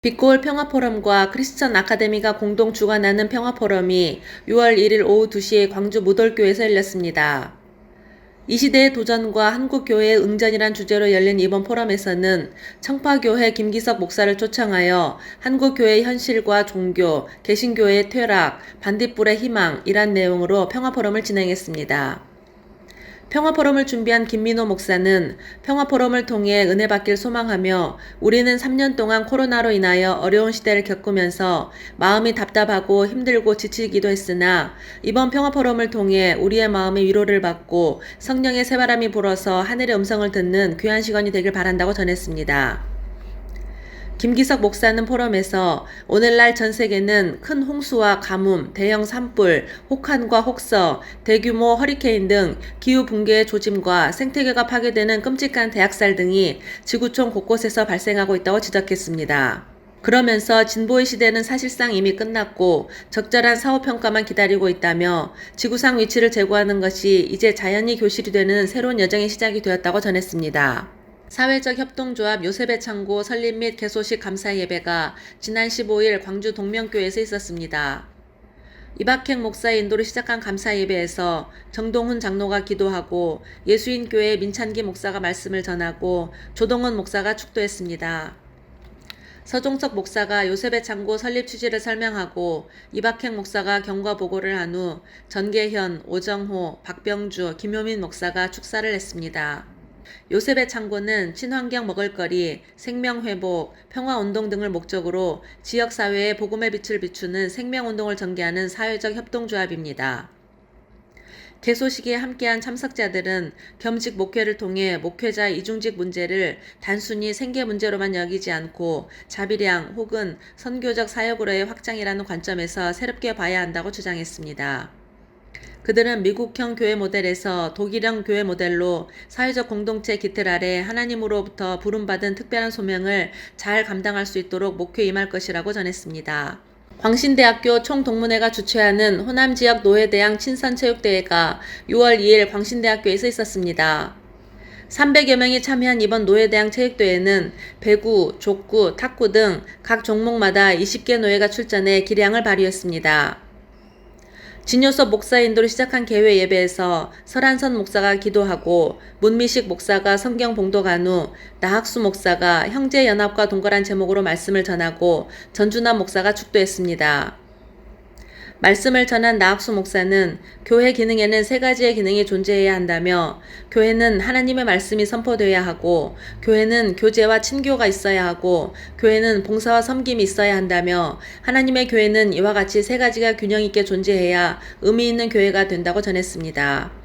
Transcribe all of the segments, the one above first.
빛고울 평화포럼과 크리스천 아카데미가 공동 주관하는 평화포럼이 6월 1일 오후 2시에 광주 무돌교에서 열렸습니다. 이 시대의 도전과 한국교회의 응전이란 주제로 열린 이번 포럼에서는 청파교회 김기석 목사를 초청하여 한국교회의 현실과 종교, 개신교회의 퇴락, 반딧불의 희망이란 내용으로 평화포럼을 진행했습니다. 평화포럼을 준비한 김민호 목사는 평화포럼을 통해 은혜 받길 소망하며 우리는 3년 동안 코로나로 인하여 어려운 시대를 겪으면서 마음이 답답하고 힘들고 지치기도 했으나 이번 평화포럼을 통해 우리의 마음의 위로를 받고 성령의 새바람이 불어서 하늘의 음성을 듣는 귀한 시간이 되길 바란다고 전했습니다. 김기석 목사는 포럼에서 오늘날 전 세계는 큰 홍수와 가뭄, 대형 산불, 혹한과 혹서, 대규모 허리케인 등 기후 붕괴의 조짐과 생태계가 파괴되는 끔찍한 대학살 등이 지구촌 곳곳에서 발생하고 있다고 지적했습니다. 그러면서 진보의 시대는 사실상 이미 끝났고 적절한 사후평가만 기다리고 있다며 지구상 위치를 제고하는 것이 이제 자연이 교실이 되는 새로운 여정의 시작이 되었다고 전했습니다. 사회적 협동조합 요셉의 창고 설립 및 개소식 감사 예배가 지난 15일 광주 동명교회에서 있었습니다. 이박행 목사의 인도로 시작한 감사 예배에서 정동훈 장로가 기도하고 예수인교회 민찬기 목사가 말씀을 전하고 조동원 목사가 축도했습니다. 서종석 목사가 요셉의 창고 설립 취지를 설명하고 이박행 목사가 경과 보고를 한 후 전계현, 오정호, 박병주, 김효민 목사가 축사를 했습니다. 요셉의 창고는 친환경 먹을거리, 생명회복, 평화운동 등을 목적으로 지역사회에 복음의 빛을 비추는 생명운동을 전개하는 사회적 협동조합입니다. 개소식에 함께한 참석자들은 겸직 목회를 통해 목회자 이중직 문제를 단순히 생계 문제로만 여기지 않고 자비량 혹은 선교적 사역으로의 확장이라는 관점에서 새롭게 봐야 한다고 주장했습니다. 그들은 미국형 교회 모델에서 독일형 교회 모델로 사회적 공동체 기틀 아래 하나님으로부터 부름받은 특별한 소명을 잘 감당할 수 있도록 목회에 임할 것이라고 전했습니다. 광신대학교 총동문회가 주최하는 호남지역 노회대항 친선체육대회가 6월 2일 광신대학교에서 있었습니다. 300여 명이 참여한 이번 노회대항 체육대회는 배구, 족구, 탁구 등 각 종목마다 20개 노회가 출전해 기량을 발휘했습니다. 진요섭 목사의 인도로 시작한 개회 예배에서 설한선 목사가 기도하고 문미식 목사가 성경 봉독한 후 나학수 목사가 형제연합과 동거란 제목으로 말씀을 전하고 전준환 목사가 축도했습니다. 말씀을 전한 나학수 목사는 교회 기능에는 세 가지의 기능이 존재해야 한다며 교회는 하나님의 말씀이 선포되어야 하고 교회는 교제와 친교가 있어야 하고 교회는 봉사와 섬김이 있어야 한다며 하나님의 교회는 이와 같이 세 가지가 균형 있게 존재해야 의미 있는 교회가 된다고 전했습니다.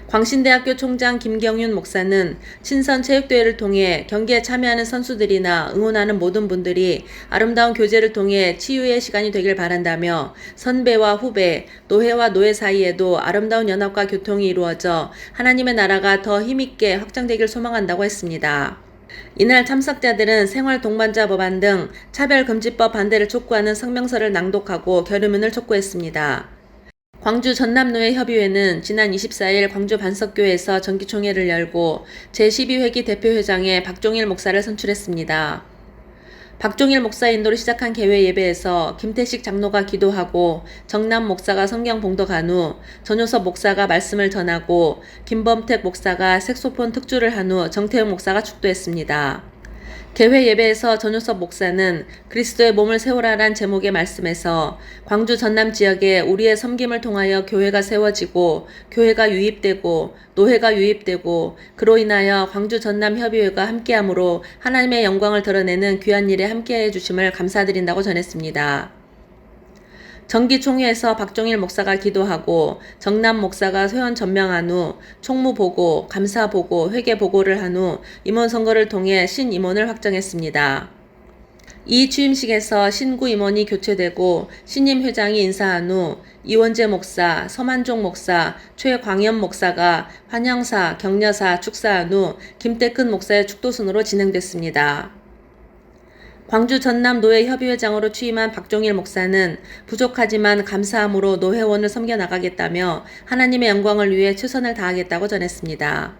광신대학교 총장 김경윤 목사는 친선 체육대회를 통해 경기에 참여하는 선수들이나 응원하는 모든 분들이 아름다운 교제를 통해 치유의 시간이 되길 바란다며 선배와 후배, 노회와 노회 사이에도 아름다운 연합과 교통이 이루어져 하나님의 나라가 더 힘있게 확장되길 소망한다고 했습니다. 이날 참석자들은 생활동반자 법안 등 차별금지법 반대를 촉구하는 성명서를 낭독하고 결의문을 촉구했습니다. 광주 전남노회협의회는 지난 24일 광주 반석교회에서 정기총회를 열고 제12회기 대표회장에 박종일 목사를 선출했습니다. 박종일 목사 인도로 시작한 개회 예배에서 김태식 장로가 기도하고 정남 목사가 성경 봉독한 후 전효섭 목사가 말씀을 전하고 김범택 목사가 색소폰 특주를 한 후 정태영 목사가 축도했습니다. 개회 예배에서 전효섭 목사는 그리스도의 몸을 세우라란 제목의 말씀에서 광주 전남 지역에 우리의 섬김을 통하여 교회가 세워지고 교회가 유입되고 노회가 유입되고 그로 인하여 광주 전남 협의회가 함께함으로 하나님의 영광을 드러내는 귀한 일에 함께해 주심을 감사드린다고 전했습니다. 정기총회에서 박종일 목사가 기도하고 정남 목사가 회원 전명한 후 총무보고, 감사보고, 회계보고를 한 후 임원선거를 통해 신임원을 확정했습니다. 이 취임식에서 신구 임원이 교체되고 신임 회장이 인사한 후 이원재 목사, 서만종 목사, 최광현 목사가 환영사, 격려사 축사한 후 김태근 목사의 축도순으로 진행됐습니다. 광주 전남 노회 협의회장으로 취임한 박종일 목사는 부족하지만 감사함으로 노회원을 섬겨 나가겠다며 하나님의 영광을 위해 최선을 다하겠다고 전했습니다.